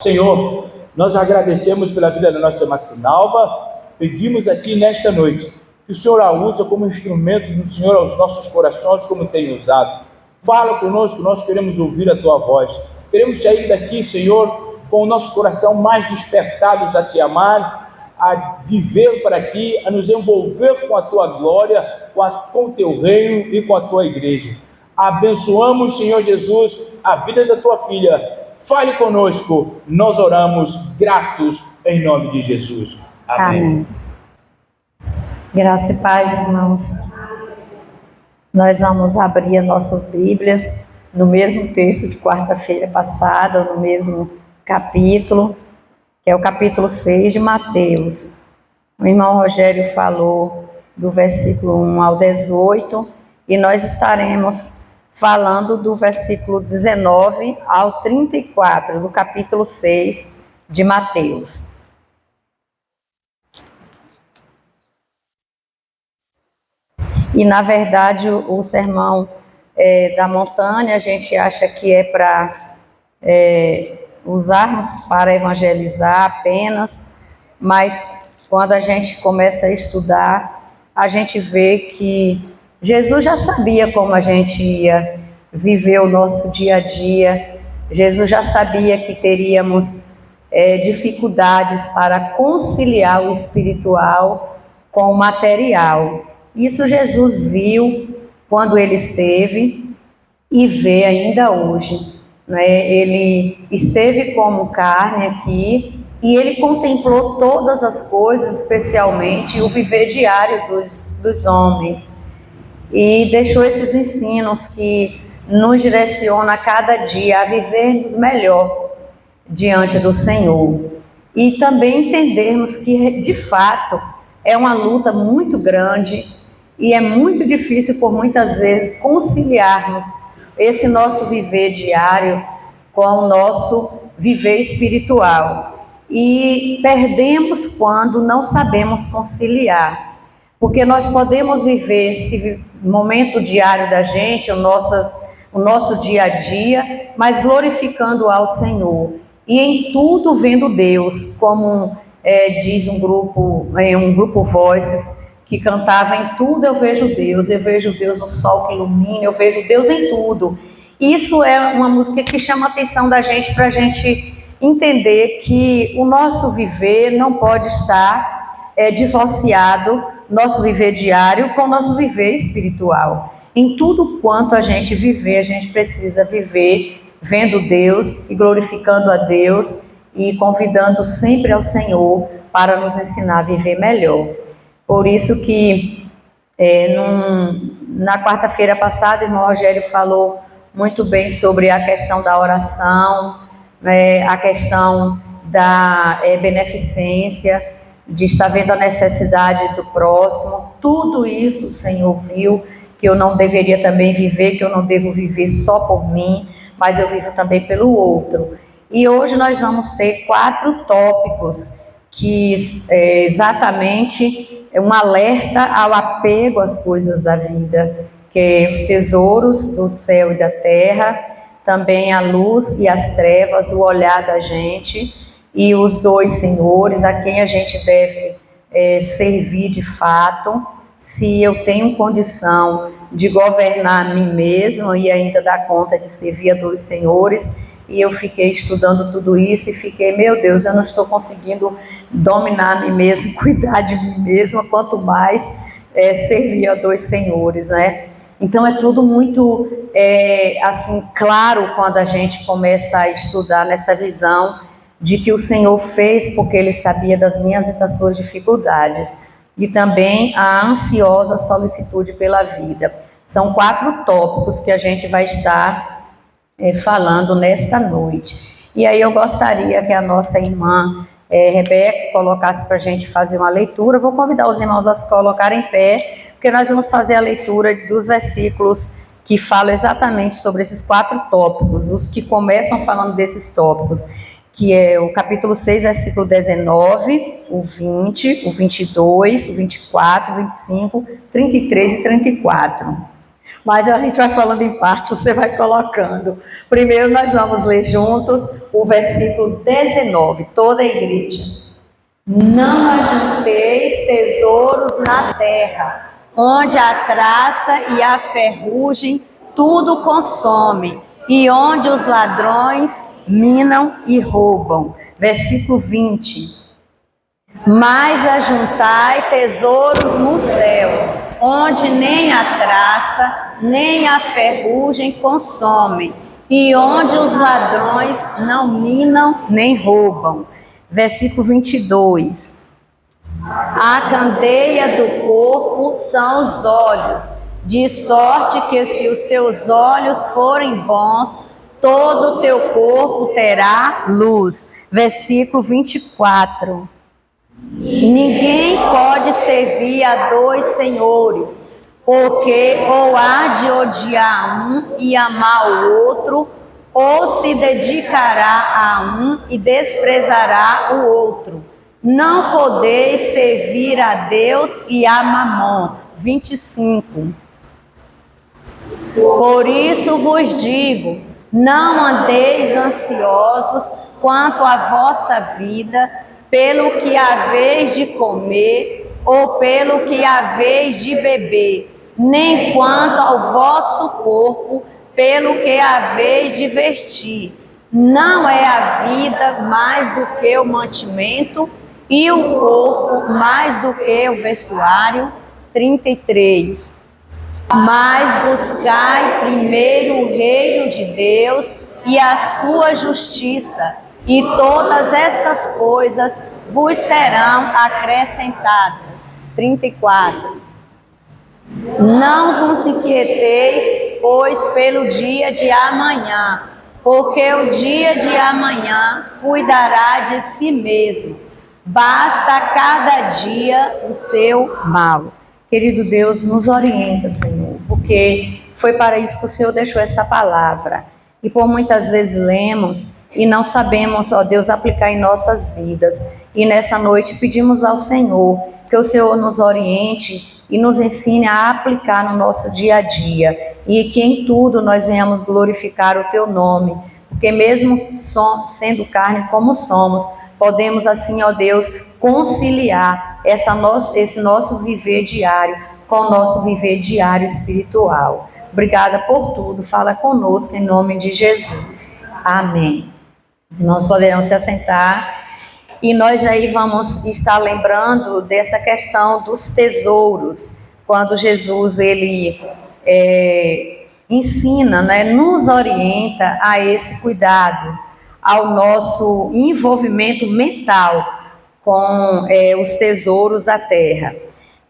Senhor, nós agradecemos pela vida da nossa irmã Sinalva, pedimos a Ti nesta noite, que o Senhor a usa como instrumento do Senhor aos nossos corações, como tem usado. Fala conosco, nós queremos ouvir a Tua voz. Queremos sair daqui, Senhor, com o nosso coração mais despertados a Te amar, a viver para Ti, a nos envolver com a Tua glória, com o Teu reino e com a Tua igreja. Abençoamos, Senhor Jesus, a vida da Tua filha. Fale conosco, nós oramos gratos em nome de Jesus. Amém. Amém. Graça e paz, irmãos. Nós vamos abrir as nossas Bíblias no mesmo texto de quarta-feira passada, no mesmo capítulo, que é o capítulo 6 de Mateus. O irmão Rogério falou do versículo 1 ao 18 e nós estaremos falando do versículo 19 ao 34, do capítulo 6 de Mateus. E, na verdade, o sermão da montanha, a gente acha que é para usarmos para evangelizar apenas, mas quando a gente começa a estudar, a gente vê que Jesus já sabia como a gente ia viver o nosso dia a dia. Jesus já sabia que teríamos dificuldades para conciliar o espiritual com o material. Isso Jesus viu quando ele esteve e vê ainda hoje, né? Ele esteve como carne aqui e ele contemplou todas as coisas, especialmente o viver diário dos homens. E deixou esses ensinos que nos direcionam a cada dia a vivermos melhor diante do Senhor. E também entendermos que, de fato, é uma luta muito grande e é muito difícil, por muitas vezes, conciliarmos esse nosso viver diário com o nosso viver espiritual. E perdemos quando não sabemos conciliar. Porque nós podemos viver esse momento diário da gente, o nosso dia a dia, mas glorificando ao Senhor. E em tudo vendo Deus, como diz um grupo Voices, que cantava: em tudo eu vejo Deus no sol que ilumina, eu vejo Deus em tudo. Isso é uma música que chama a atenção da gente, para a gente entender que o nosso viver não pode estar divorciado, nosso viver diário com o nosso viver espiritual. Em tudo quanto a gente viver, a gente precisa viver vendo Deus e glorificando a Deus e convidando sempre ao Senhor para nos ensinar a viver melhor. Por isso que na quarta-feira passada, o irmão Rogério falou muito bem sobre a questão da oração, a questão da beneficência, de estar vendo a necessidade do próximo. Tudo isso o Senhor viu, que eu não deveria também viver, que eu não devo viver só por mim, mas eu vivo também pelo outro. E hoje nós vamos ter 4 tópicos que exatamente é um alerta ao apego às coisas da vida, que é os tesouros do céu e da terra, também a luz e as trevas, o olhar da gente, e os 2 senhores, a quem a gente deve servir de fato, se eu tenho condição de governar a mim mesmo e ainda dar conta de servir a 2 senhores. E eu fiquei estudando tudo isso e fiquei, meu Deus, eu não estou conseguindo dominar a mim mesmo, cuidar de mim mesma, quanto mais servir a 2 senhores, né? Então é tudo muito assim claro quando a gente começa a estudar nessa visão de que o Senhor fez porque Ele sabia das minhas e das suas dificuldades, e também a ansiosa solicitude pela vida. São 4 tópicos que a gente vai estar falando nesta noite. E aí eu gostaria que a nossa irmã Rebeca colocasse para a gente fazer uma leitura. Vou convidar os irmãos a se colocarem em pé, porque nós vamos fazer a leitura dos versículos que falam exatamente sobre esses 4 tópicos, os que começam falando desses tópicos, que é o capítulo 6, versículo 19, o 20, o 22, o 24, o 25, 33 e 34. Mas a gente vai falando em parte, você vai colocando. Primeiro nós vamos ler juntos o versículo 19, toda a igreja. Não ajunteis tesouros na terra, onde a traça e a ferrugem tudo consome, e onde os ladrões minam e roubam. Versículo 20. Mas ajuntai tesouros no céu, onde nem a traça, nem a ferrugem consomem, e onde os ladrões não minam nem roubam. Versículo 22. A candeia do corpo são os olhos, de sorte que se os teus olhos forem bons, todo o teu corpo terá luz. Versículo 24. Ninguém pode servir a dois senhores, porque ou há de odiar um e amar o outro, ou se dedicará a um e desprezará o outro. Não podeis servir a Deus e a Mamon. 25. Por isso vos digo, não andeis ansiosos quanto à vossa vida, pelo que haveis de comer, ou pelo que haveis de beber, nem quanto ao vosso corpo, pelo que haveis de vestir. Não é a vida mais do que o mantimento, e o corpo mais do que o vestuário. 33. Mas buscai primeiro o reino de Deus e a sua justiça, e todas estas coisas vos serão acrescentadas. 34. Não vos inquieteis, pois, pelo dia de amanhã, porque o dia de amanhã cuidará de si mesmo. Basta a cada dia o seu mal. Querido Deus, nos orienta, Senhor, porque foi para isso que o Senhor deixou essa palavra. E por muitas vezes lemos e não sabemos, ó Deus, aplicar em nossas vidas. E nessa noite pedimos ao Senhor que o Senhor nos oriente e nos ensine a aplicar no nosso dia a dia. E que em tudo nós venhamos glorificar o Teu nome. Porque mesmo sendo carne como somos, podemos assim, ó Deus, conciliar esse nosso viver diário com o nosso viver diário espiritual. Obrigada por tudo. Fala conosco em nome de Jesus. Amém. Os irmãos poderão se assentar. E nós aí vamos estar lembrando dessa questão dos tesouros. Quando Jesus, ele ensina, né, nos orienta a esse cuidado, ao nosso envolvimento mental com os tesouros da terra.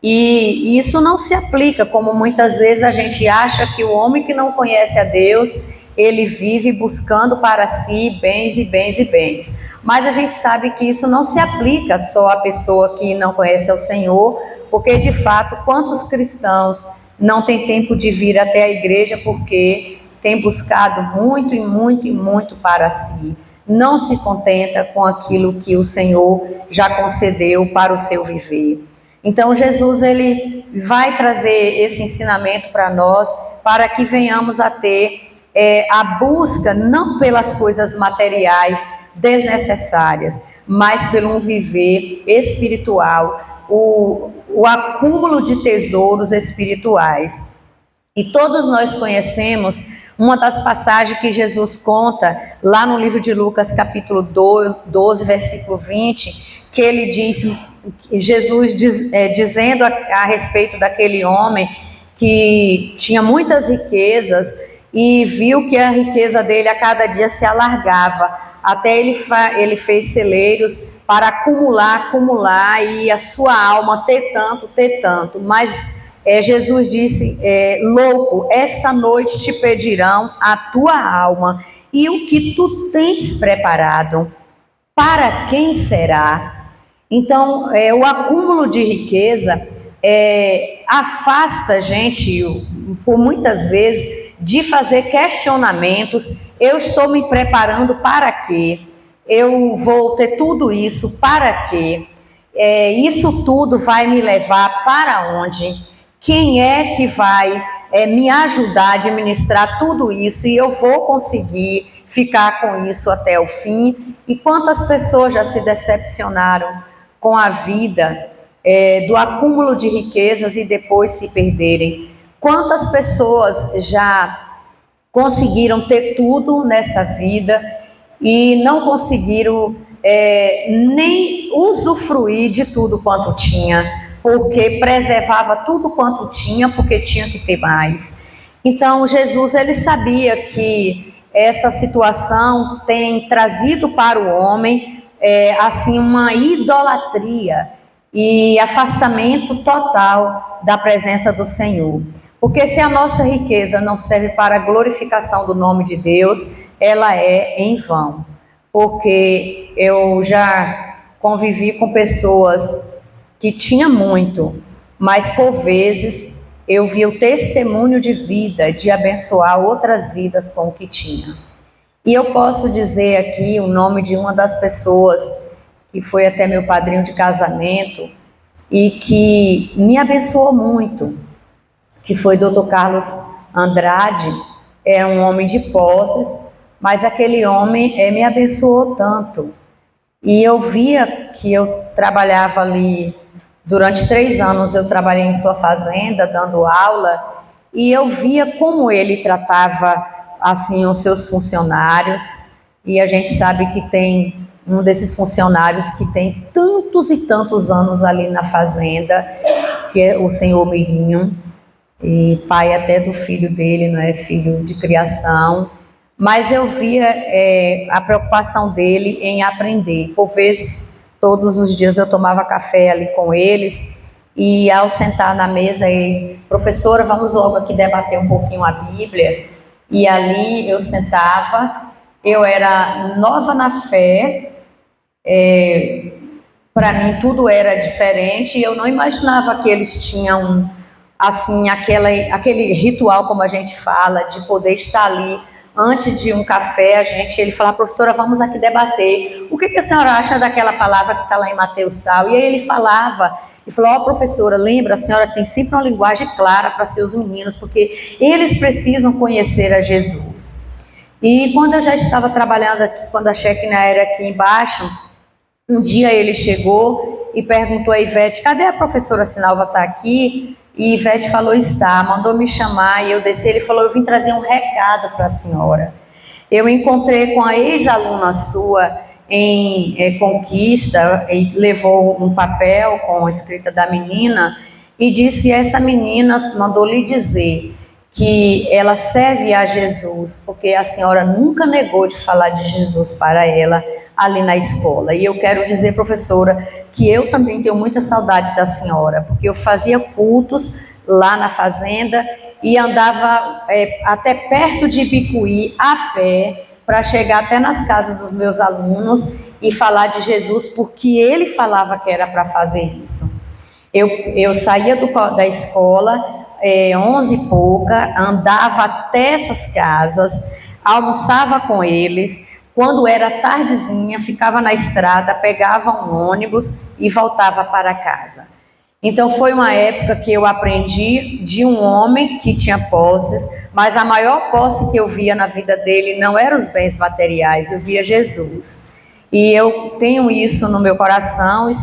E isso não se aplica, como muitas vezes a gente acha que o homem que não conhece a Deus, ele vive buscando para si bens e bens e bens. Mas a gente sabe que isso não se aplica só à pessoa que não conhece ao Senhor, porque de fato, quantos cristãos não têm tempo de vir até a igreja porque tem buscado muito e muito e muito para si. Não se contenta com aquilo que o Senhor já concedeu para o seu viver. Então Jesus, ele vai trazer esse ensinamento para nós, para que venhamos a ter a busca não pelas coisas materiais desnecessárias, mas pelo um viver espiritual, o acúmulo de tesouros espirituais. E todos nós conhecemos uma das passagens que Jesus conta lá no livro de Lucas, capítulo 12, versículo 20, que ele diz, Jesus dizendo a respeito daquele homem que tinha muitas riquezas e viu que a riqueza dele a cada dia se alargava, até ele fez celeiros para acumular e a sua alma ter tanto, mas Jesus disse, louco, esta noite te pedirão a tua alma, e o que tu tens preparado, para quem será? Então, o acúmulo de riqueza afasta a gente, por muitas vezes, de fazer questionamentos. Eu estou me preparando para quê? Eu vou ter tudo isso para quê? Isso tudo vai me levar para onde? Quem é que vai me ajudar a administrar tudo isso e eu vou conseguir ficar com isso até o fim. E quantas pessoas já se decepcionaram com a vida, do acúmulo de riquezas e depois se perderem? Quantas pessoas já conseguiram ter tudo nessa vida e não conseguiram nem usufruir de tudo quanto tinha, porque preservava tudo quanto tinha, porque tinha que ter mais. Então Jesus, ele sabia que essa situação tem trazido para o homem assim uma idolatria e afastamento total da presença do Senhor. Porque se a nossa riqueza não serve para a glorificação do nome de Deus, ela é em vão. Porque eu já convivi com pessoas que tinham muito, mas por vezes eu vi o testemunho de vida, de abençoar outras vidas com o que tinha. E eu posso dizer aqui o nome de uma das pessoas que foi até meu padrinho de casamento e que me abençoou muito, que foi Dr. Carlos Andrade. É um homem de posses, mas aquele homem me abençoou tanto. E eu via que eu trabalhava ali, durante 3 anos eu trabalhei em sua fazenda, dando aula, e eu via como ele tratava assim os seus funcionários. E a gente sabe que tem um desses funcionários que tem tantos e tantos anos ali na fazenda, que é o senhor Mirinho, e pai até do filho dele, não é, filho de criação. Mas eu via a preocupação dele em aprender. Por vezes, todos os dias eu tomava café ali com eles, e ao sentar na mesa, ele: professora, vamos logo aqui debater um pouquinho a Bíblia. E ali eu sentava, eu era nova na fé, para mim tudo era diferente, e eu não imaginava que eles tinham assim aquele ritual, como a gente fala, de poder estar ali antes de um café. Ele falava: professora, vamos aqui debater, o que a senhora acha daquela palavra que está lá em Mateus tal? E aí ele falava, e falou: professora, lembra, a senhora tem sempre uma linguagem clara para seus meninos, porque eles precisam conhecer a Jesus. E quando eu já estava trabalhando aqui, quando a Shekinah era aqui embaixo, um dia ele chegou e perguntou a Ivete: cadê a professora Sinalva, está aqui? E Ivete falou: está, mandou me chamar. E eu desci, ele falou: eu vim trazer um recado para a senhora. Eu encontrei com a ex-aluna sua em Conquista, e levou um papel com a escrita da menina, e disse: essa menina mandou lhe dizer que ela serve a Jesus, porque a senhora nunca negou de falar de Jesus para ela ali na escola. E eu quero dizer, professora, que eu também tenho muita saudade da senhora, porque eu fazia cultos lá na fazenda e andava até perto de Ibicuí, a pé, para chegar até nas casas dos meus alunos e falar de Jesus, porque ele falava que era para fazer isso. Eu saía da escola, 11 e pouca, andava até essas casas, almoçava com eles. Quando era tardezinha, ficava na estrada, pegava um ônibus e voltava para casa. Então foi uma época que eu aprendi de um homem que tinha posses, mas a maior posse que eu via na vida dele não eram os bens materiais, eu via Jesus. E eu tenho isso no meu coração, e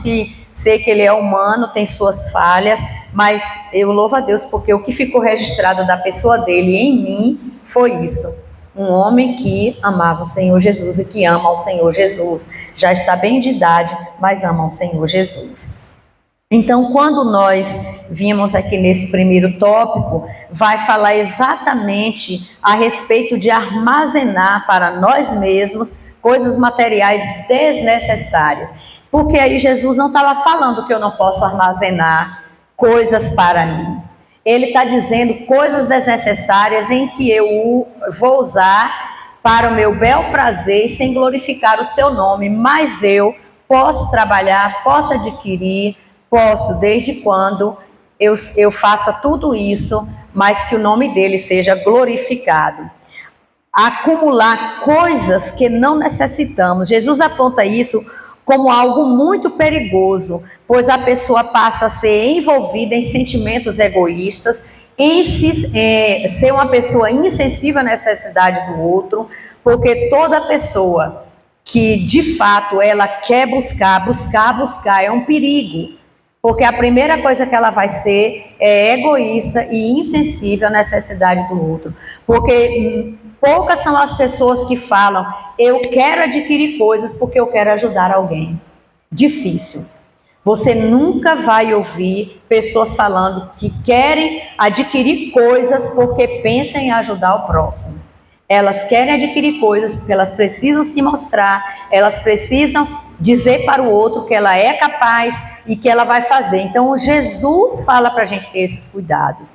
sei que ele é humano, tem suas falhas, mas eu louvo a Deus, porque o que ficou registrado da pessoa dele em mim foi isso. Um homem que amava o Senhor Jesus e que ama o Senhor Jesus. Já está bem de idade, mas ama o Senhor Jesus. Então, quando nós vimos aqui nesse primeiro tópico, vai falar exatamente a respeito de armazenar para nós mesmos coisas materiais desnecessárias. Porque aí Jesus não estava falando que eu não posso armazenar coisas para mim. Ele está dizendo coisas desnecessárias em que eu vou usar para o meu bel prazer, sem glorificar o seu nome, mas eu posso trabalhar, posso adquirir, posso, desde quando eu faça tudo isso, mas que o nome dele seja glorificado. Acumular coisas que não necessitamos. Jesus aponta isso como algo muito perigoso, pois a pessoa passa a ser envolvida em sentimentos egoístas ser uma pessoa insensível à necessidade do outro, porque toda pessoa que de fato ela quer buscar é um perigo, porque a primeira coisa que ela vai ser é egoísta e insensível à necessidade do outro, porque poucas são as pessoas que falam, eu quero adquirir coisas porque eu quero ajudar alguém. Difícil. Você nunca vai ouvir pessoas falando que querem adquirir coisas porque pensam em ajudar o próximo. Elas querem adquirir coisas porque elas precisam se mostrar, elas precisam dizer para o outro que ela é capaz e que ela vai fazer. Então, Jesus fala para a gente ter esses cuidados.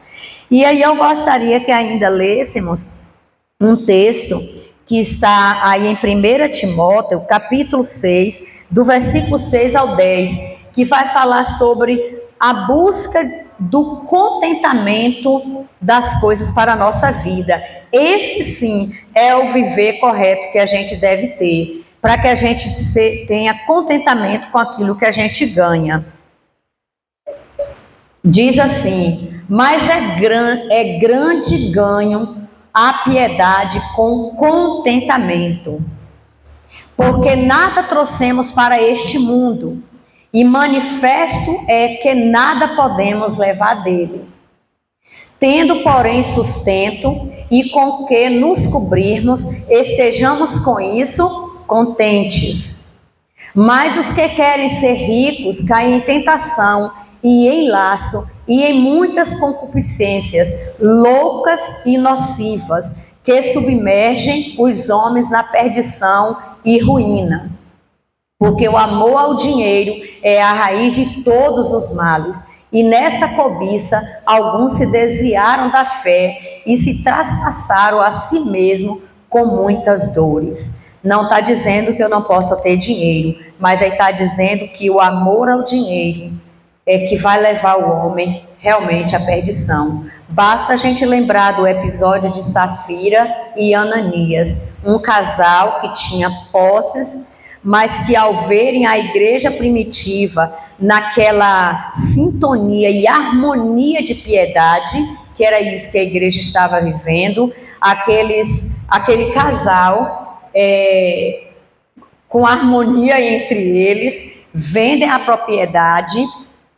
E aí eu gostaria que ainda lêssemos um texto que está aí em 1 Timóteo, capítulo 6, do versículo 6 ao 10, que vai falar sobre a busca do contentamento das coisas para a nossa vida. Esse sim é o viver correto que a gente deve ter, para que a gente tenha contentamento com aquilo que a gente ganha. Diz assim, mas é grande ganho a piedade com contentamento, porque nada trouxemos para este mundo, e manifesto é que nada podemos levar dele. Tendo, porém, sustento e com que nos cobrirmos, estejamos com isso contentes. Mas os que querem ser ricos caem em tentação e em laço e em muitas concupiscências loucas e nocivas, que submergem os homens na perdição e ruína. Porque o amor ao dinheiro é a raiz de todos os males, e nessa cobiça alguns se desviaram da fé e se traspassaram a si mesmo com muitas dores. Não está dizendo que eu não possa ter dinheiro, mas aí está dizendo que o amor ao dinheiro é que vai levar o homem realmente à perdição. Basta a gente lembrar do episódio de Safira e Ananias, um casal que tinha posses, mas que ao verem a igreja primitiva naquela sintonia e harmonia de piedade, que era isso que a igreja estava vivendo, aquele casal com harmonia entre eles, vendem a propriedade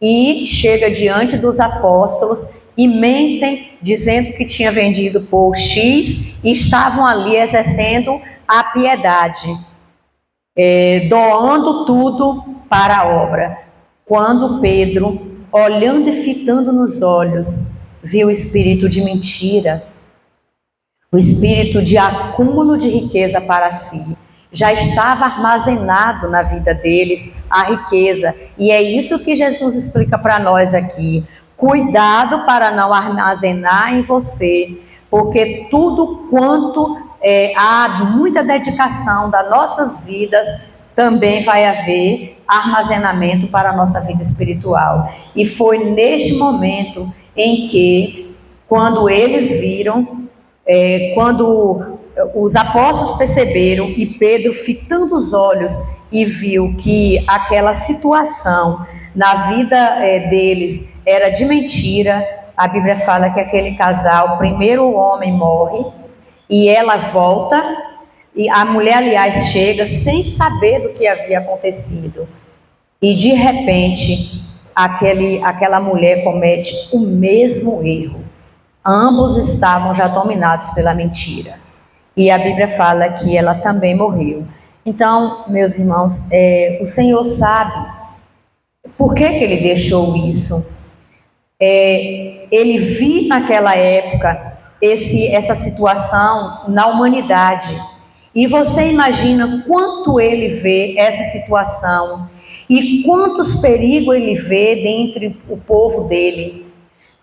e chega diante dos apóstolos e mentem, dizendo que tinha vendido por X e estavam ali exercendo a piedade. Doando tudo para a obra. Quando Pedro, olhando e fitando nos olhos, viu o espírito de mentira, o espírito de acúmulo de riqueza para si, já estava armazenado na vida deles a riqueza, e é isso que Jesus explica para nós aqui. Cuidado para não armazenar em você, porque tudo quanto há muita dedicação das nossas vidas, também vai haver armazenamento para a nossa vida espiritual. E foi neste momento em que, quando eles viram, quando os apóstolos perceberam e Pedro, fitando os olhos, e viu que aquela situação na vida deles era de mentira, a Bíblia fala que aquele casal, primeiro o homem morre, e ela volta, e a mulher, aliás, chega sem saber do que havia acontecido. E de repente, aquela mulher comete o mesmo erro. Ambos estavam já dominados pela mentira. E a Bíblia fala que ela também morreu. Então, meus irmãos, o Senhor sabe por que ele deixou isso. Ele viu naquela época essa situação na humanidade. E você imagina quanto ele vê essa situação e quantos perigos ele vê dentre o povo dele.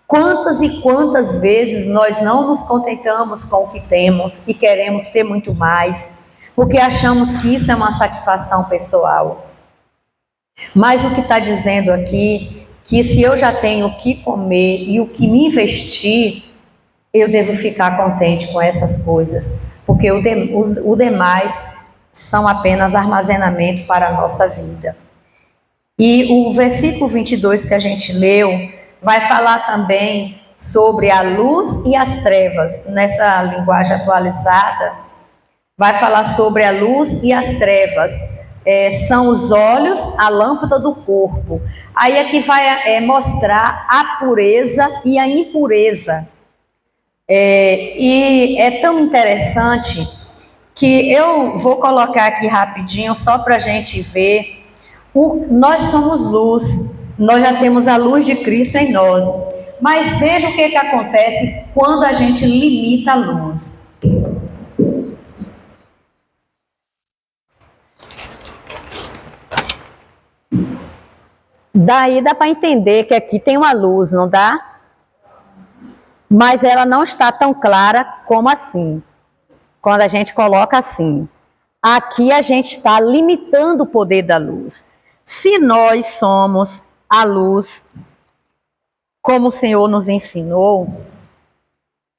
Quantas e quantas vezes nós não nos contentamos com o que temos e queremos ter muito mais, porque achamos que isso é uma satisfação pessoal. Mas o que está dizendo aqui, que se eu já tenho o que comer e o que me investir, eu devo ficar contente com essas coisas, porque o demais são apenas armazenamento para a nossa vida. E o versículo 22 que a gente leu vai falar também sobre a luz e as trevas. Nessa linguagem atualizada, vai falar sobre a luz e as trevas. São os olhos, a lâmpada do corpo. Aí aqui vai mostrar a pureza e a impureza. E é tão interessante que eu vou colocar aqui rapidinho, só para a gente ver. Nós somos luz, nós já temos a luz de Cristo em nós. Mas veja o que acontece quando a gente limita a luz. Daí dá para entender que aqui tem uma luz, não dá? Mas ela não está tão clara como assim. Quando a gente coloca assim. Aqui a gente está limitando o poder da luz. Se nós somos a luz, como o Senhor nos ensinou,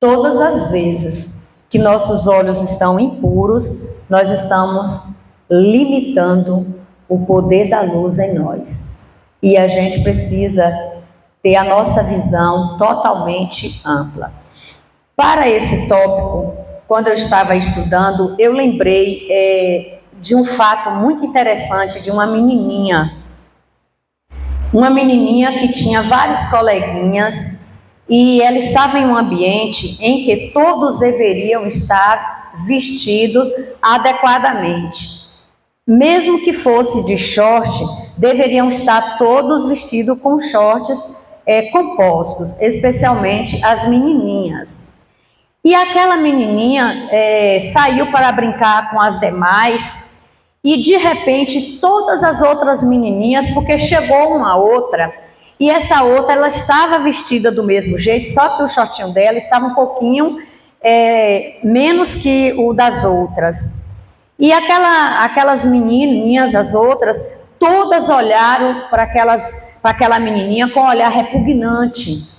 todas as vezes que nossos olhos estão impuros, nós estamos limitando o poder da luz em nós. E a gente precisa ter a nossa visão totalmente ampla. Para esse tópico, quando eu estava estudando, eu lembrei de um fato muito interessante de uma menininha. Uma menininha que tinha vários coleguinhas e ela estava em um ambiente em que todos deveriam estar vestidos adequadamente. Mesmo que fosse de short, deveriam estar todos vestidos com shorts compostos, especialmente as menininhas. E aquela menininha saiu para brincar com as demais e de repente todas as outras menininhas, porque chegou uma outra e essa outra ela estava vestida do mesmo jeito, só que o shortinho dela estava um pouquinho menos que o das outras. E aquelas menininhas, as outras, todas olharam para aquela menininha com um olhar repugnante.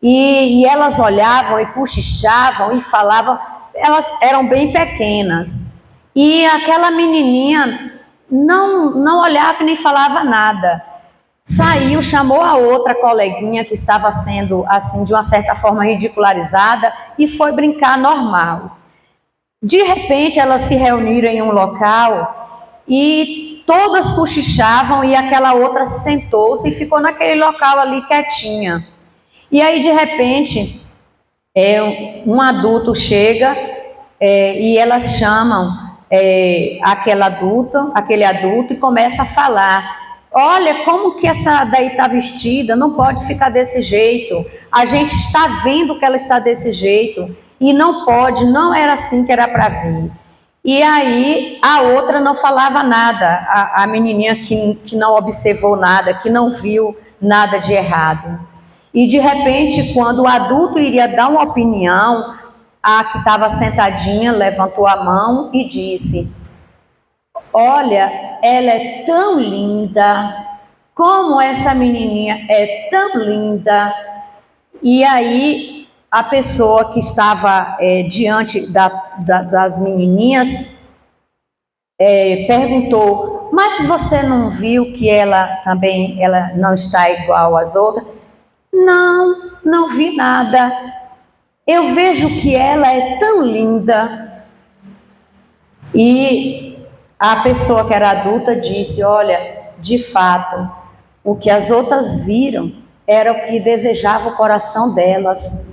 E elas olhavam e cochichavam e falavam, elas eram bem pequenas. E aquela menininha não olhava e nem falava nada. Saiu, chamou a outra coleguinha que estava sendo, assim, de uma certa forma ridicularizada e foi brincar normal. De repente, elas se reuniram em um local e todas cochichavam e aquela outra sentou-se e ficou naquele local ali quietinha. E aí, de repente, um adulto chega e elas chamam aquele adulto e começa a falar. Olha, como que essa daí está vestida, não pode ficar desse jeito. A gente está vendo que ela está desse jeito e não pode, não era assim que era para vir. E aí a outra não falava nada, a menininha que não observou nada, que não viu nada de errado. E de repente, quando o adulto iria dar uma opinião, a que estava sentadinha levantou a mão e disse: olha, ela é tão linda, como essa menininha é tão linda. E aí a pessoa que estava diante das menininhas perguntou: mas você não viu que ela não está igual às outras? Não vi nada. Eu vejo que ela é tão linda. E a pessoa que era adulta disse: olha, de fato, o que as outras viram era o que desejava o coração delas.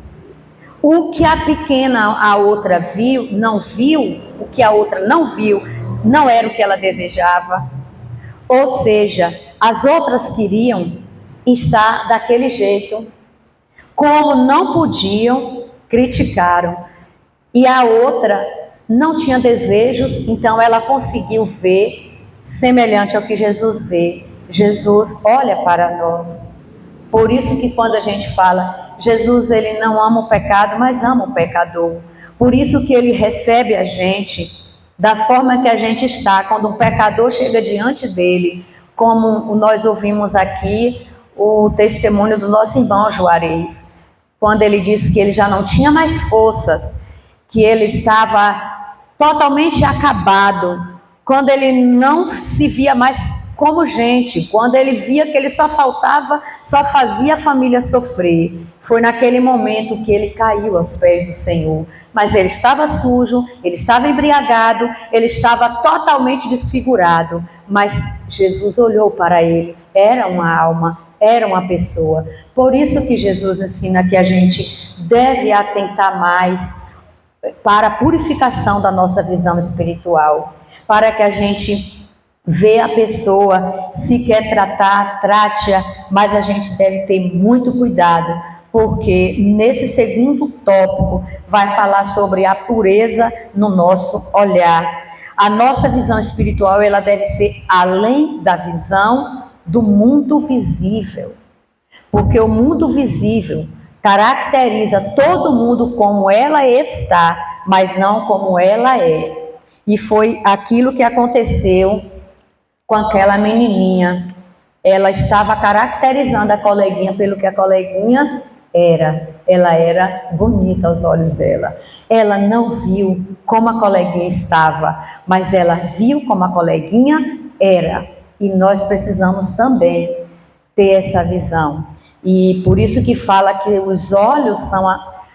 O que a pequena, a outra viu, não viu, o que a outra não viu, não era o que ela desejava. Ou seja, as outras queriam estar daquele jeito. Como não podiam, criticaram. E a outra não tinha desejos, então ela conseguiu ver semelhante ao que Jesus vê. Jesus olha para nós. Por isso que quando a gente fala, Jesus ele não ama o pecado, mas ama o pecador. Por isso que ele recebe a gente da forma que a gente está. Quando um pecador chega diante dele, como nós ouvimos aqui o testemunho do nosso irmão Juarez, quando ele disse que ele já não tinha mais forças, que ele estava totalmente acabado, quando ele não se via mais como gente, quando ele via que ele só faltava só fazia a família sofrer. Foi naquele momento que ele caiu aos pés do Senhor. Mas ele estava sujo, ele estava embriagado, ele estava totalmente desfigurado. Mas Jesus olhou para ele, era uma alma, era uma pessoa. Por isso que Jesus ensina que a gente deve atentar mais para a purificação da nossa visão espiritual, para que a gente vê a pessoa, se quer tratar, trate-a, mas a gente deve ter muito cuidado, porque nesse segundo tópico vai falar sobre a pureza no nosso olhar. A nossa visão espiritual, ela deve ser além da visão do mundo visível, porque o mundo visível caracteriza todo mundo como ela está, mas não como ela é. E foi aquilo que aconteceu com aquela menininha. Ela estava caracterizando a coleguinha pelo que a coleguinha era. Ela era bonita aos olhos dela. Ela não viu como a coleguinha estava, mas ela viu como a coleguinha era. E nós precisamos também ter essa visão. E por isso que fala que os olhos são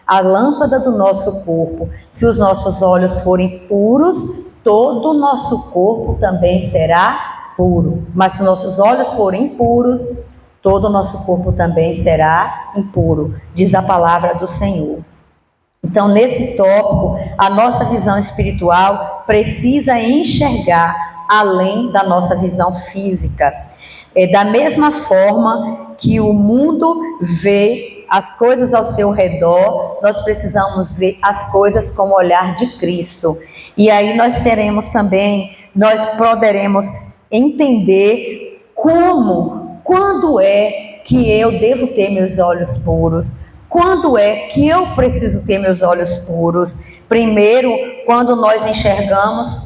a lâmpada do nosso corpo. Se os nossos olhos forem puros, todo o nosso corpo também será puro. Mas se nossos olhos forem impuros, todo o nosso corpo também será impuro, diz a palavra do Senhor. Então, nesse tópico, a nossa visão espiritual precisa enxergar além da nossa visão física. Da mesma forma que o mundo vê as coisas ao seu redor, nós precisamos ver as coisas com o olhar de Cristo. E aí nós poderemos entender quando é que eu devo ter meus olhos puros, quando é que eu preciso ter meus olhos puros. Primeiro, quando nós enxergamos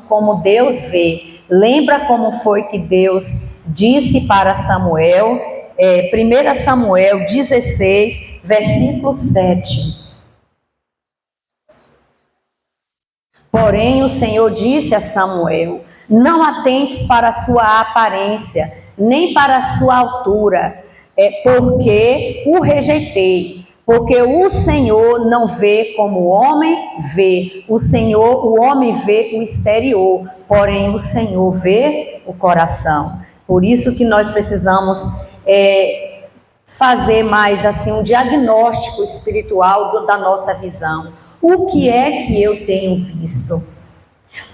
como Deus vê. Lembra como foi que Deus disse para Samuel, 1 Samuel 16, versículo 7. Porém, o Senhor disse a Samuel: não atentes para a sua aparência, nem para a sua altura, porque o rejeitei. Porque o Senhor não vê como o homem vê. O homem vê o exterior, porém o Senhor vê o coração. Por isso que nós precisamos fazer mais assim um diagnóstico espiritual da nossa visão. O que é que eu tenho visto?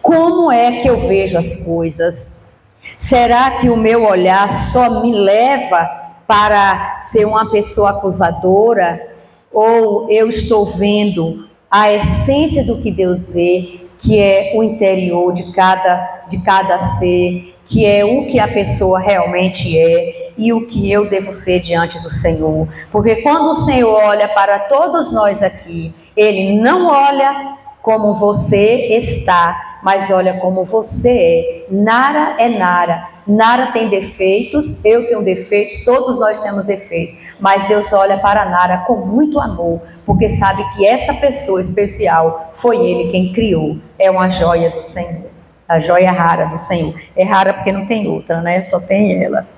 Como é que eu vejo as coisas? Será que o meu olhar só me leva para ser uma pessoa acusadora? Ou eu estou vendo a essência do que Deus vê, que é o interior de cada ser, que é o que a pessoa realmente é e o que eu devo ser diante do Senhor? Porque quando o Senhor olha para todos nós aqui, Ele não olha como você está, mas olha como você é. Nara é Nara. Nara tem defeitos, eu tenho defeitos, todos nós temos defeitos. Mas Deus olha para Nara com muito amor, porque sabe que essa pessoa especial foi Ele quem criou. É uma joia do Senhor. A joia rara do Senhor. É rara porque não tem outra, né? Só tem ela.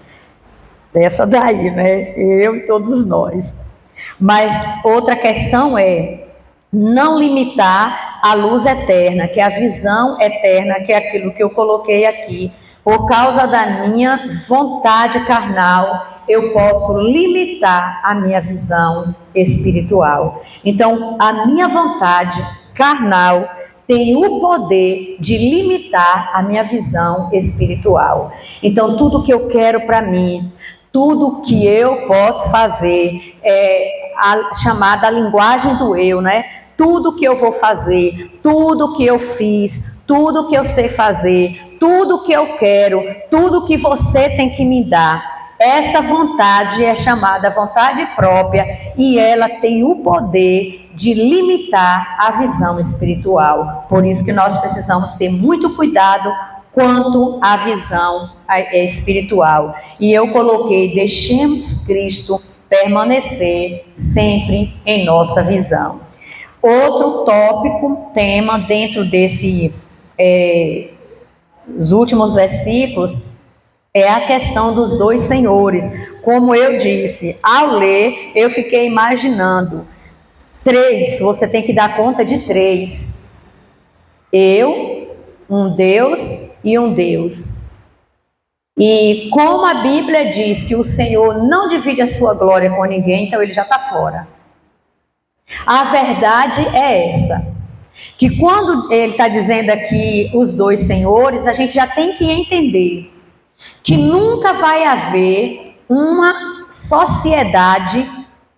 Essa daí, né? Eu e todos nós. Mas outra questão é não limitar a luz eterna, que é a visão eterna, que é aquilo que eu coloquei aqui. Por causa da minha vontade carnal, eu posso limitar a minha visão espiritual. Então, a minha vontade carnal tem o poder de limitar a minha visão espiritual. Então, tudo que eu quero para mim, tudo que eu posso fazer, é a chamada linguagem do eu, né? Tudo que eu vou fazer, tudo que eu fiz, tudo que eu sei fazer, tudo que eu quero, tudo que você tem que me dar. Essa vontade é chamada vontade própria e ela tem o poder de limitar a visão espiritual. Por isso que nós precisamos ter muito cuidado quanto à visão espiritual. E eu coloquei: deixemos Cristo permanecer sempre em nossa visão. Outro tópico, tema dentro os últimos versículos, É a questão dos dois senhores. Como eu disse, ao ler, eu fiquei imaginando. 3, você tem que dar conta de 3. Eu, um Deus e um Deus. E como a Bíblia diz que o Senhor não divide a sua glória com ninguém, então ele já está fora. A verdade é essa, que quando ele está dizendo aqui os dois senhores, a gente já tem que entender que nunca vai haver uma sociedade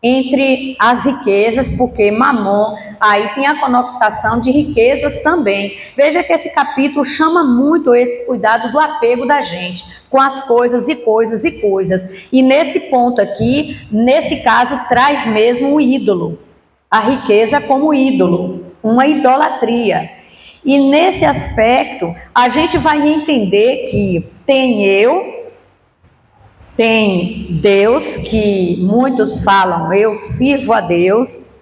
entre as riquezas, porque Mamon aí tem a conotação de riquezas também. Veja que esse capítulo chama muito esse cuidado do apego da gente com as coisas e coisas e coisas. E nesse ponto aqui, nesse caso, traz mesmo o ídolo, a riqueza como ídolo, uma idolatria. E nesse aspecto, a gente vai entender que tem Deus, que muitos falam, eu sirvo a Deus,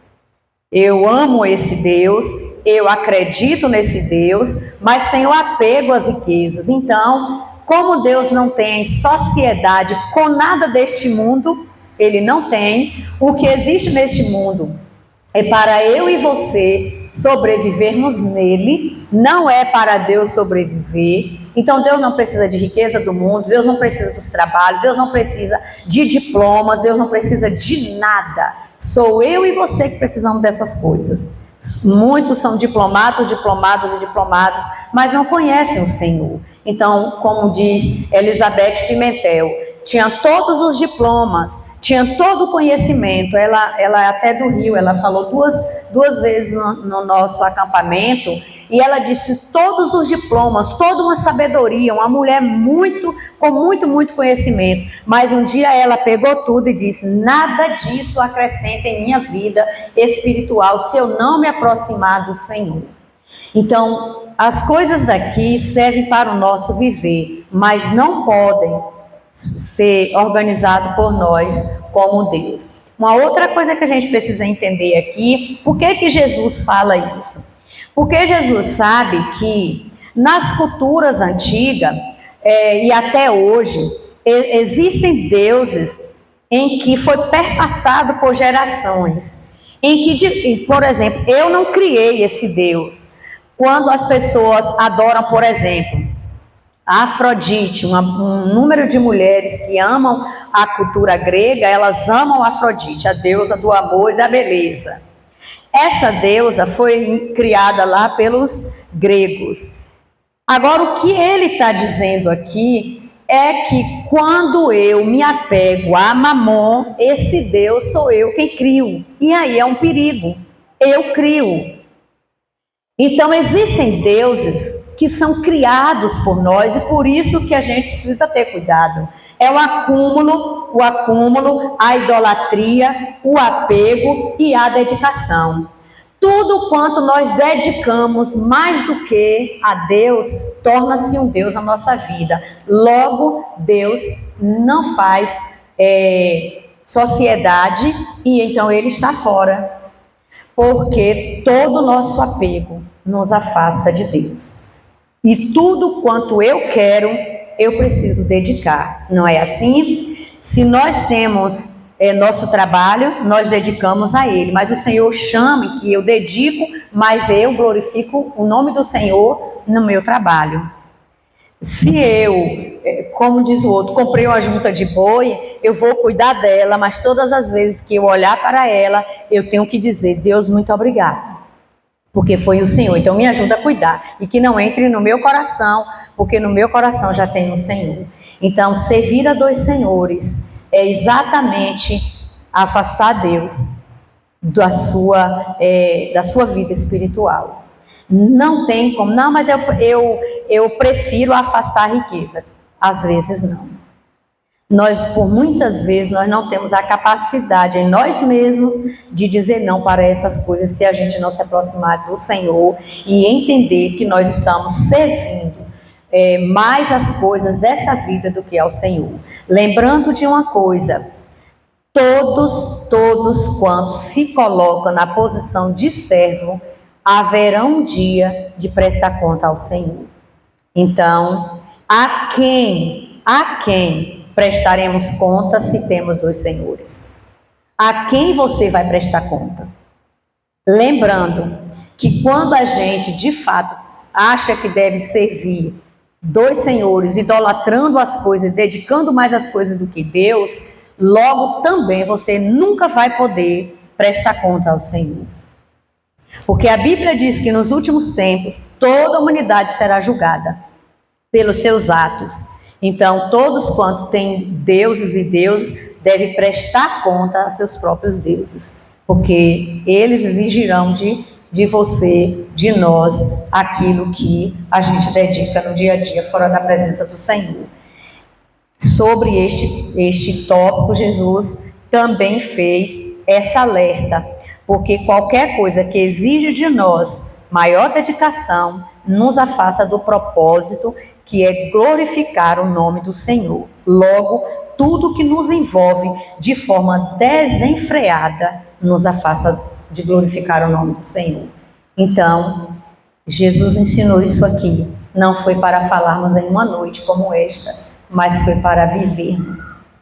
eu amo esse Deus, eu acredito nesse Deus, mas tenho apego às riquezas. Então, como Deus não tem sociedade com nada deste mundo, ele não tem, o que existe neste mundo é para eu e você sobrevivermos nele, não é para Deus sobreviver. Então Deus não precisa de riqueza do mundo, Deus não precisa dos trabalhos, Deus não precisa de diplomas, Deus não precisa de nada. Sou eu e você que precisamos dessas coisas. Muitos são diplomados, mas não conhecem o Senhor. Então, como diz Elizabeth Pimentel, tinha todos os diplomas, tinha todo o conhecimento. Ela é até do Rio, ela falou duas vezes no nosso acampamento, e ela disse todos os diplomas, toda uma sabedoria, uma mulher com muito conhecimento. Mas um dia ela pegou tudo e disse, nada disso acrescenta em minha vida espiritual se eu não me aproximar do Senhor. Então, as coisas daqui servem para o nosso viver, mas não podem ser organizadas por nós como Deus. Uma outra coisa que a gente precisa entender aqui, por que Jesus fala isso? Porque Jesus sabe que nas culturas antigas e até hoje, existem deuses em que foi perpassado por gerações. Em que, por exemplo, eu não criei esse Deus. Quando as pessoas adoram, por exemplo, a Afrodite, um número de mulheres que amam a cultura grega, elas amam a Afrodite, a deusa do amor e da beleza. Essa deusa foi criada lá pelos gregos. Agora, o que ele está dizendo aqui é que quando eu me apego a Mamon, esse Deus sou eu quem crio. E aí é um perigo. Eu crio. Então, existem deuses que são criados por nós e por isso que a gente precisa ter cuidado. É o acúmulo, a idolatria, o apego e a dedicação. Tudo quanto nós dedicamos mais do que a Deus, torna-se um Deus na nossa vida. Logo, Deus não faz sociedade e então ele está fora. Porque todo o nosso apego nos afasta de Deus. E tudo quanto eu quero, eu preciso dedicar. Não é assim? Se nós temos nosso trabalho, nós dedicamos a Ele. Mas o Senhor chama que eu dedico, mas eu glorifico o nome do Senhor no meu trabalho. Se eu, como diz o outro, comprei uma junta de boi, eu vou cuidar dela, mas todas as vezes que eu olhar para ela, eu tenho que dizer, Deus, muito obrigado, porque foi o Senhor, então me ajuda a cuidar, e que não entre no meu coração, porque no meu coração já tem o Senhor. Então, servir a dois senhores é exatamente afastar Deus da sua vida espiritual. Não tem como, não, mas eu prefiro afastar a riqueza. Às vezes não. Por muitas vezes, nós não temos a capacidade em nós mesmos de dizer não para essas coisas se a gente não se aproximar do Senhor e entender que nós estamos servindo mais as coisas dessa vida do que ao Senhor. Lembrando de uma coisa, todos quantos se colocam na posição de servo, haverá um dia de prestar conta ao Senhor. Então, a quem A quem prestaremos conta se temos dois senhores? A quem você vai prestar conta? Lembrando que quando a gente, de fato, acha que deve servir dois senhores, idolatrando as coisas, dedicando mais as coisas do que Deus, logo também você nunca vai poder prestar conta ao Senhor. Porque a Bíblia diz que nos últimos tempos toda a humanidade será julgada pelos seus atos. Então, todos quanto têm deuses e deuses devem prestar conta a seus próprios deuses, porque eles exigirão de você, de nós, aquilo que a gente dedica no dia a dia fora da presença do Senhor. Sobre este tópico, Jesus também fez essa alerta, porque qualquer coisa que exige de nós maior dedicação nos afasta do propósito, que é glorificar o nome do Senhor. Logo, tudo que nos envolve de forma desenfreada nos afasta de glorificar o nome do Senhor. Então, Jesus ensinou isso aqui. Não foi para falarmos em uma noite como esta, mas foi para vivermos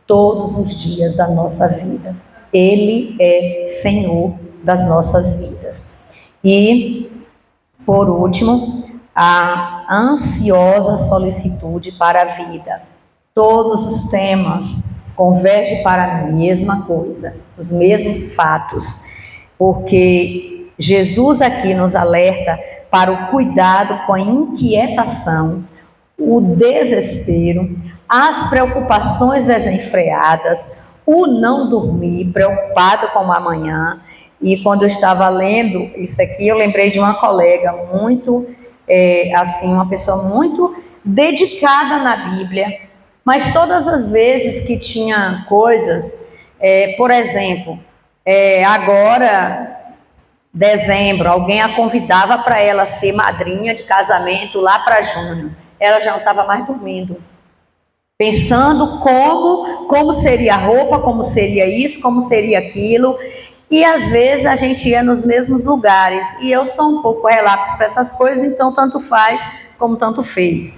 todos os dias da nossa vida. Ele é Senhor das nossas vidas. E, por último, a ansiosa solicitude para a vida. Todos os temas convergem para a mesma coisa, os mesmos fatos, porque Jesus aqui nos alerta para o cuidado com a inquietação, o desespero, as preocupações desenfreadas, o não dormir, preocupado com o amanhã. E quando eu estava lendo isso aqui, eu lembrei de uma colega muito, uma pessoa muito dedicada na Bíblia, mas todas as vezes que tinha coisas, por exemplo, agora, dezembro, alguém a convidava para ela ser madrinha de casamento lá para junho, ela já não estava mais dormindo, pensando como seria a roupa, como seria isso, como seria aquilo. E às vezes a gente ia nos mesmos lugares, e eu sou um pouco relapso para essas coisas, então tanto faz como tanto fez.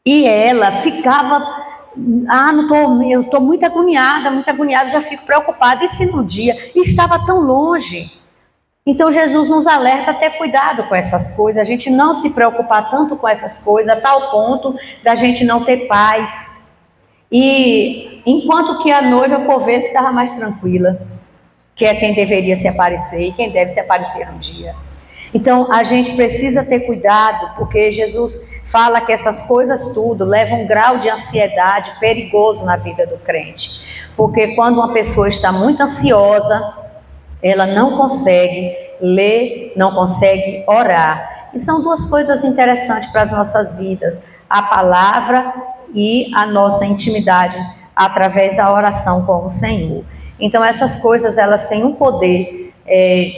E ela ficava, eu estou muito agoniada, já fico preocupada. E se no dia estava tão longe? Então Jesus nos alerta a ter cuidado com essas coisas, a gente não se preocupar tanto com essas coisas, a tal ponto da gente não ter paz. E enquanto que a noiva, por vezes, estava mais tranquila, que é quem deveria se aparecer e quem deve se aparecer um dia. Então, a gente precisa ter cuidado, porque Jesus fala que essas coisas tudo levam um grau de ansiedade perigoso na vida do crente. Porque quando uma pessoa está muito ansiosa, ela não consegue ler, não consegue orar. E são duas coisas interessantes para as nossas vidas: a palavra e a nossa intimidade através da oração com o Senhor. Então essas coisas, elas têm um poder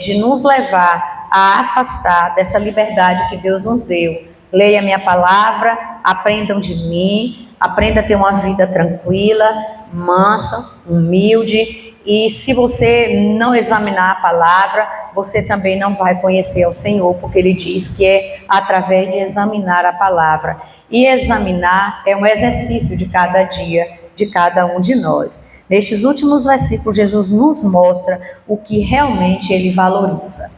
de nos levar a afastar dessa liberdade que Deus nos deu. Leia a minha palavra, aprendam de mim, aprenda a ter uma vida tranquila, mansa, humilde. E se você não examinar a palavra, você também não vai conhecer ao Senhor, porque Ele diz que é através de examinar a palavra. E examinar é um exercício de cada dia, de cada um de nós. Nestes últimos versículos, Jesus nos mostra o que realmente Ele valoriza.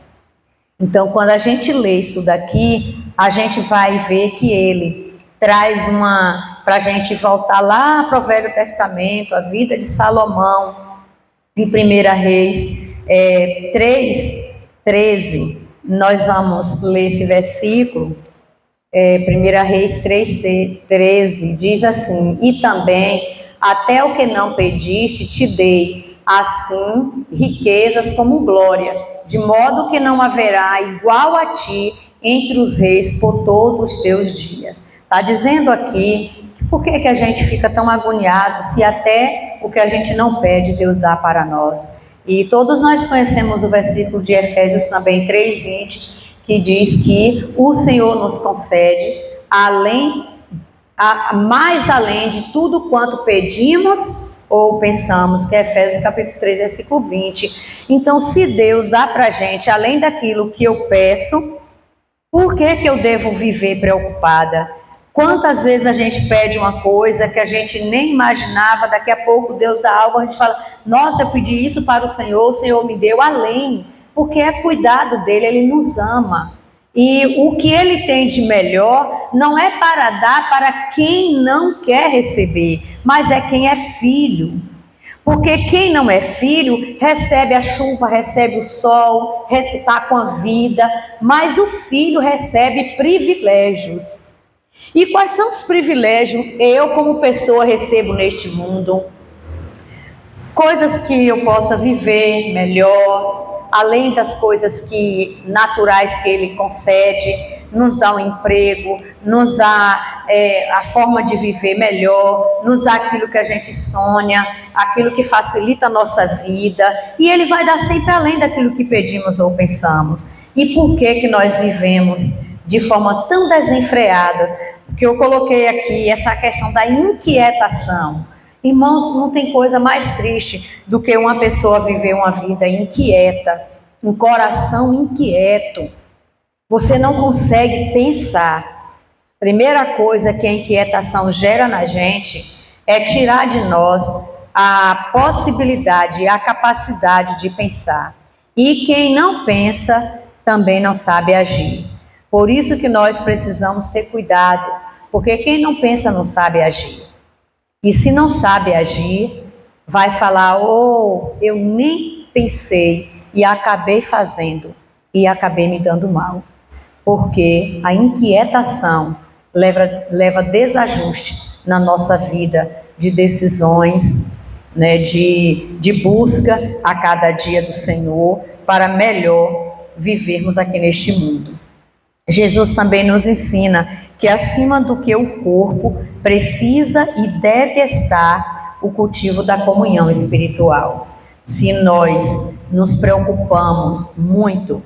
Então, quando a gente lê isso daqui, a gente vai ver que Ele traz para a gente voltar lá para o Velho Testamento, a vida de Salomão, em 1 Reis 3:13. Nós vamos ler esse versículo. 1 Reis 3:13 diz assim: e também até o que não pediste te dei, assim riquezas como glória, de modo que não haverá igual a ti entre os reis por todos os teus dias. Está dizendo aqui, por que a gente fica tão agoniado se até o que a gente não pede Deus dá para nós? E todos nós conhecemos o versículo de Efésios também 3:20, que diz que o Senhor nos concede mais além de tudo quanto pedimos ou pensamos, que é Efésios capítulo 3, versículo 20. Então, se Deus dá para a gente além daquilo que eu peço, por que eu devo viver preocupada? Quantas vezes a gente pede uma coisa que a gente nem imaginava, daqui a pouco Deus dá algo, a gente fala, nossa, eu pedi isso para o Senhor me deu além, porque é cuidado dele, ele nos ama. E o que ele tem de melhor não é para dar para quem não quer receber, mas é quem é filho. Porque quem não é filho recebe a chuva, recebe o sol, está com a vida, mas o filho recebe privilégios. E quais são os privilégios eu como pessoa recebo neste mundo? Coisas que eu possa viver melhor, além das coisas naturais que ele concede, nos dá um emprego, nos dá a forma de viver melhor, nos dá aquilo que a gente sonha, aquilo que facilita a nossa vida, e ele vai dar sempre além daquilo que pedimos ou pensamos. E por que nós vivemos de forma tão desenfreada? Porque eu coloquei aqui essa questão da inquietação. Irmãos, não tem coisa mais triste do que uma pessoa viver uma vida inquieta, um coração inquieto. Você não consegue pensar. Primeira coisa que a inquietação gera na gente é tirar de nós a possibilidade, a capacidade de pensar. E quem não pensa também não sabe agir. Por isso que nós precisamos ter cuidado, porque quem não pensa não sabe agir. E se não sabe agir, vai falar, eu nem pensei e acabei fazendo e acabei me dando mal. Porque a inquietação leva desajuste na nossa vida de decisões, né, de busca a cada dia do Senhor para melhor vivermos aqui neste mundo. Jesus também nos ensina que acima do que o corpo precisa e deve estar o cultivo da comunhão espiritual. Se nós nos preocupamos muito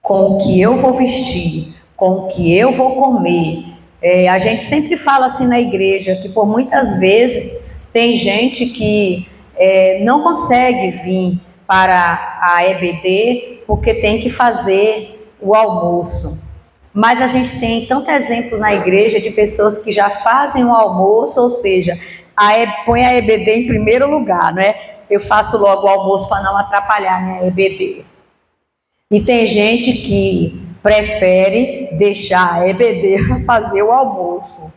com o que eu vou vestir, com o que eu vou comer, a gente sempre fala assim na igreja, que por muitas vezes tem gente que não consegue vir para a EBD porque tem que fazer o almoço. Mas a gente tem tanto exemplo na igreja de pessoas que já fazem o almoço, ou seja, põe a EBD em primeiro lugar, não é? Eu faço logo o almoço para não atrapalhar a minha EBD. E tem gente que prefere deixar a EBD para fazer o almoço.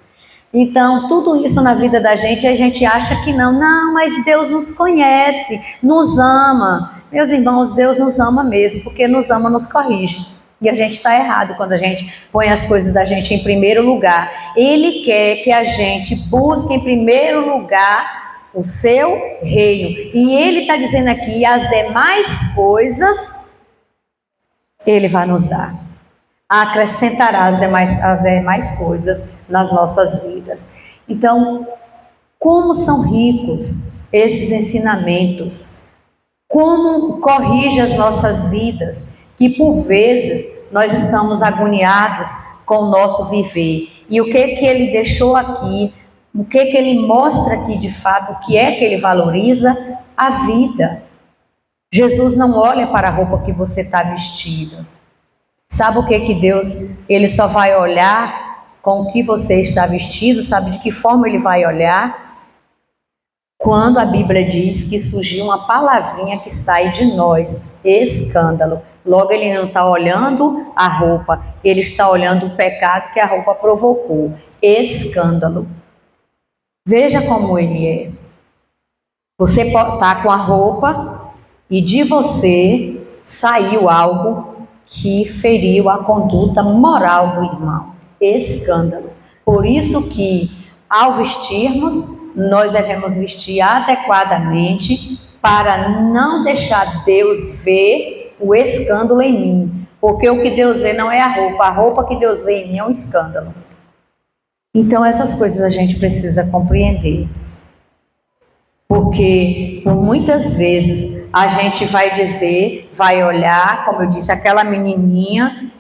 Então, tudo isso na vida da gente, a gente acha que não, mas Deus nos conhece, nos ama. Meus irmãos, Deus nos ama mesmo, porque nos ama, nos corrige. E a gente está errado quando a gente põe as coisas da gente em primeiro lugar. Ele quer que a gente busque em primeiro lugar o seu reino. E ele está dizendo aqui, as demais coisas, ele vai nos dar. Acrescentará as demais coisas nas nossas vidas. Então, como são ricos esses ensinamentos? Como corrige as nossas vidas? Que por vezes nós estamos agoniados com o nosso viver. E o que ele deixou aqui, o que ele mostra aqui de fato, o que é que ele valoriza? A vida. Jesus não olha para a roupa que você está vestido. Sabe o que Deus, ele só vai olhar com o que você está vestido? Sabe de que forma ele vai olhar? Quando a Bíblia diz que surgiu uma palavrinha que sai de nós, escândalo. Logo, ele não está olhando a roupa, ele está olhando o pecado que a roupa provocou. Escândalo. Veja como ele é. Você está com a roupa e de você saiu algo que feriu a conduta moral do irmão. Escândalo. Por isso que, ao vestirmos, nós devemos vestir adequadamente para não deixar Deus ver o escândalo em mim, porque o que Deus vê não é a roupa que Deus vê em mim é um escândalo. Então essas coisas a gente precisa compreender, porque por muitas vezes a gente vai dizer, vai olhar, como eu disse, aquela menininha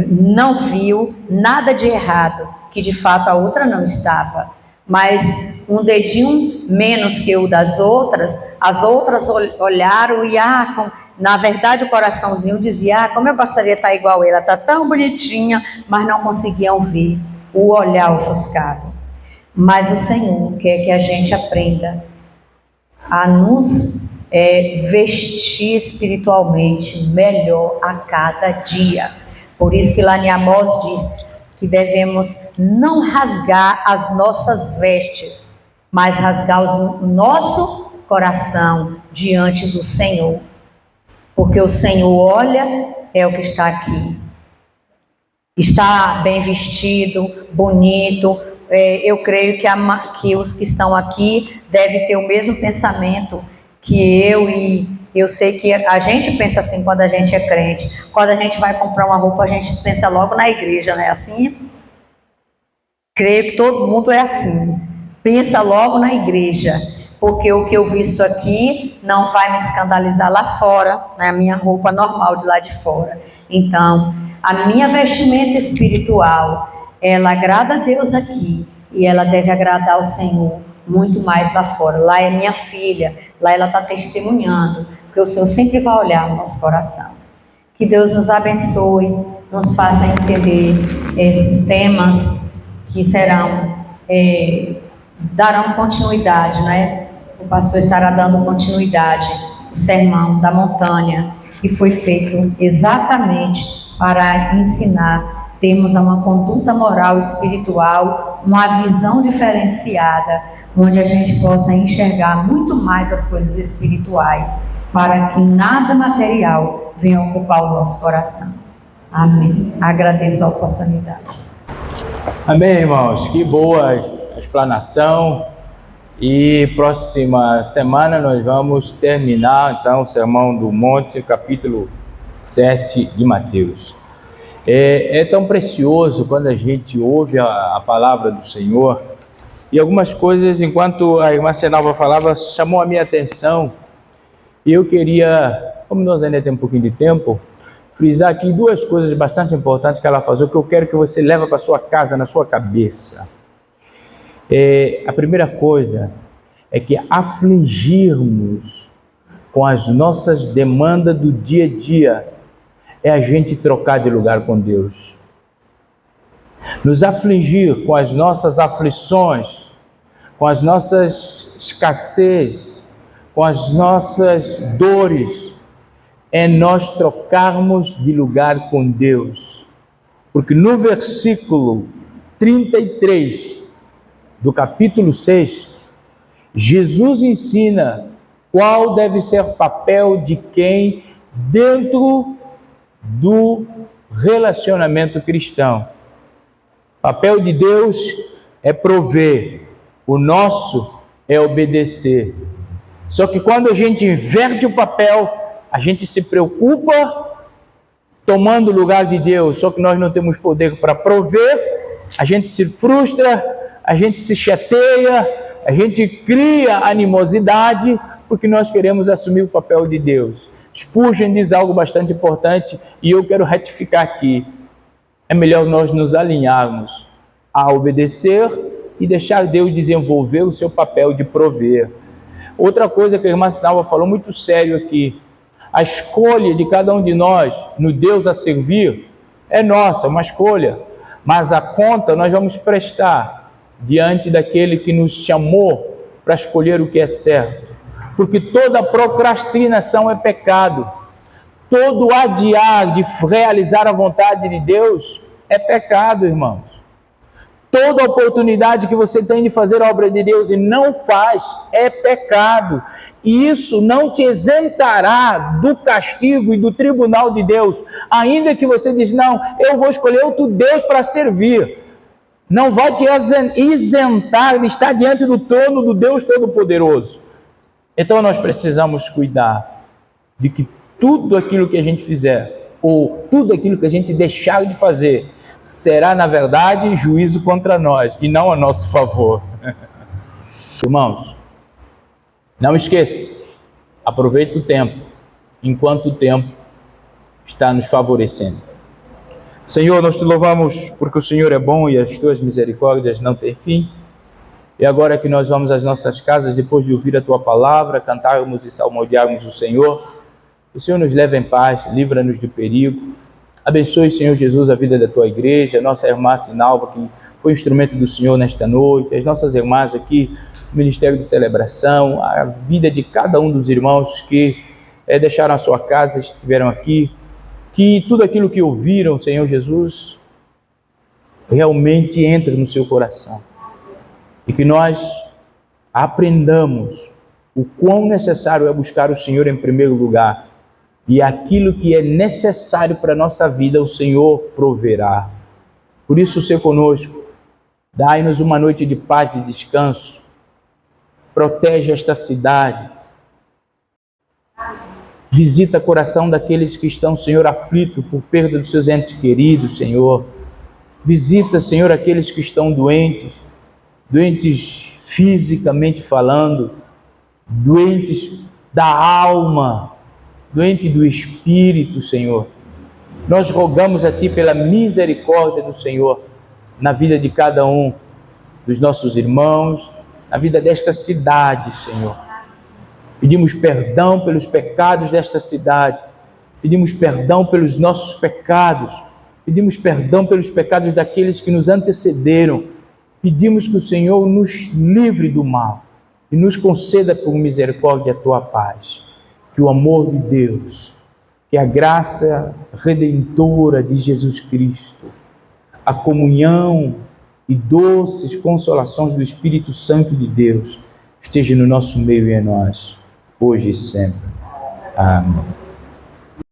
não viu nada de errado, que de fato a outra não estava, mas um dedinho menos que o das outras, as outras olharam e na verdade o coraçãozinho dizia, como eu gostaria de estar igual ela, está tão bonitinha, mas não conseguiam ver. o olhar ofuscado. Mas o Senhor quer que a gente aprenda a nos vestir espiritualmente melhor a cada dia. Por isso que lá em Amós diz que devemos não rasgar as nossas vestes, mas rasgar o nosso coração diante do Senhor. Porque o Senhor olha, é o que está aqui. Está bem vestido, bonito. Eu creio que os que estão aqui devem ter o mesmo pensamento que eu, e eu sei que a gente pensa assim quando a gente é crente. Quando a gente vai comprar uma roupa, a gente pensa logo na igreja, não é assim? Creio que todo mundo é assim. Pensa logo na igreja, porque o que eu visto aqui não vai me escandalizar lá fora, na minha roupa normal de lá de fora. Então, a minha vestimenta espiritual, ela agrada a Deus aqui e ela deve agradar ao Senhor muito mais lá fora. Lá é minha filha, lá ela está testemunhando, porque o Senhor sempre vai olhar no nosso coração. Que Deus nos abençoe, nos faça entender esses temas que darão continuidade, né? O pastor estará dando continuidade ao sermão da montanha, que foi feito exatamente para ensinar, termos uma conduta moral e espiritual, uma visão diferenciada, onde a gente possa enxergar muito mais as coisas espirituais, para que nada material venha ocupar o nosso coração. Amém. Agradeço a oportunidade. Amém, irmãos. Que boa explanação. E próxima semana nós vamos terminar, então, o Sermão do Monte, capítulo 7 de Mateus. É tão precioso quando a gente ouve a palavra do Senhor. E algumas coisas, enquanto a irmã Senalva falava, chamou a minha atenção. E eu queria, como nós ainda temos um pouquinho de tempo, frisar aqui duas coisas bastante importantes que ela falou, que eu quero que você leve para sua casa, na sua cabeça. A primeira coisa é que afligirmos com as nossas demandas do dia a dia é a gente trocar de lugar com Deus. Nos afligir com as nossas aflições, com as nossas escassez, com as nossas dores, é nós trocarmos de lugar com Deus. Porque no versículo 33 do capítulo 6, Jesus ensina qual deve ser o papel de quem dentro do relacionamento cristão. O papel de Deus é prover, o nosso é obedecer. Só que quando a gente inverte o papel, a gente se preocupa tomando o lugar de Deus, só que nós não temos poder para prover, a gente se frustra, a gente se chateia, a gente cria animosidade, porque nós queremos assumir o papel de Deus. Spurgeon diz algo bastante importante, e eu quero retificar aqui. É melhor nós nos alinharmos a obedecer e deixar Deus desenvolver o seu papel de prover. Outra coisa que a irmã Sinalva falou muito sério aqui, a escolha de cada um de nós no Deus a servir é nossa, uma escolha, mas a conta nós vamos prestar diante daquele que nos chamou para escolher o que é certo, porque toda procrastinação é pecado, todo adiar de realizar a vontade de Deus é pecado, irmãos. Toda oportunidade que você tem de fazer a obra de Deus e não faz é pecado. E isso não te isentará do castigo e do tribunal de Deus. Ainda que você diz, não, eu vou escolher outro Deus para servir. Não vai te isentar de estar diante do trono do Deus Todo-Poderoso. Então nós precisamos cuidar de que tudo aquilo que a gente fizer, ou tudo aquilo que a gente deixar de fazer, será, na verdade, juízo contra nós, e não a nosso favor. Irmãos, não esqueça, aproveite o tempo, enquanto o tempo está nos favorecendo. Senhor, nós te louvamos porque o Senhor é bom e as tuas misericórdias não têm fim. E agora que nós vamos às nossas casas, depois de ouvir a tua palavra, cantarmos e salmodiarmos o Senhor, o Senhor nos leva em paz, livra-nos do perigo. Abençoe, Senhor Jesus, a vida da tua igreja, nossa irmã Sinalva, que foi instrumento do Senhor nesta noite, as nossas irmãs aqui, o Ministério de Celebração, a vida de cada um dos irmãos que deixaram a sua casa, estiveram aqui, que tudo aquilo que ouviram, Senhor Jesus, realmente entre no seu coração. E que nós aprendamos o quão necessário é buscar o Senhor em primeiro lugar. E aquilo que é necessário para a nossa vida, o Senhor proverá. Por isso, ser conosco, dai-nos uma noite de paz, de descanso. Protege esta cidade. Visita o coração daqueles que estão, Senhor, aflitos por perda dos seus entes queridos, Senhor. Visita, Senhor, aqueles que estão doentes fisicamente falando, doentes da alma, doentes do espírito, Senhor. Nós rogamos a Ti pela misericórdia do Senhor na vida de cada um dos nossos irmãos, na vida desta cidade, Senhor. Pedimos perdão pelos pecados desta cidade, pedimos perdão pelos nossos pecados, pedimos perdão pelos pecados daqueles que nos antecederam, pedimos que o Senhor nos livre do mal e nos conceda por misericórdia a Tua paz, que o amor de Deus, que a graça redentora de Jesus Cristo, a comunhão e doces consolações do Espírito Santo de Deus esteja no nosso meio e em nós, hoje e sempre. Amém.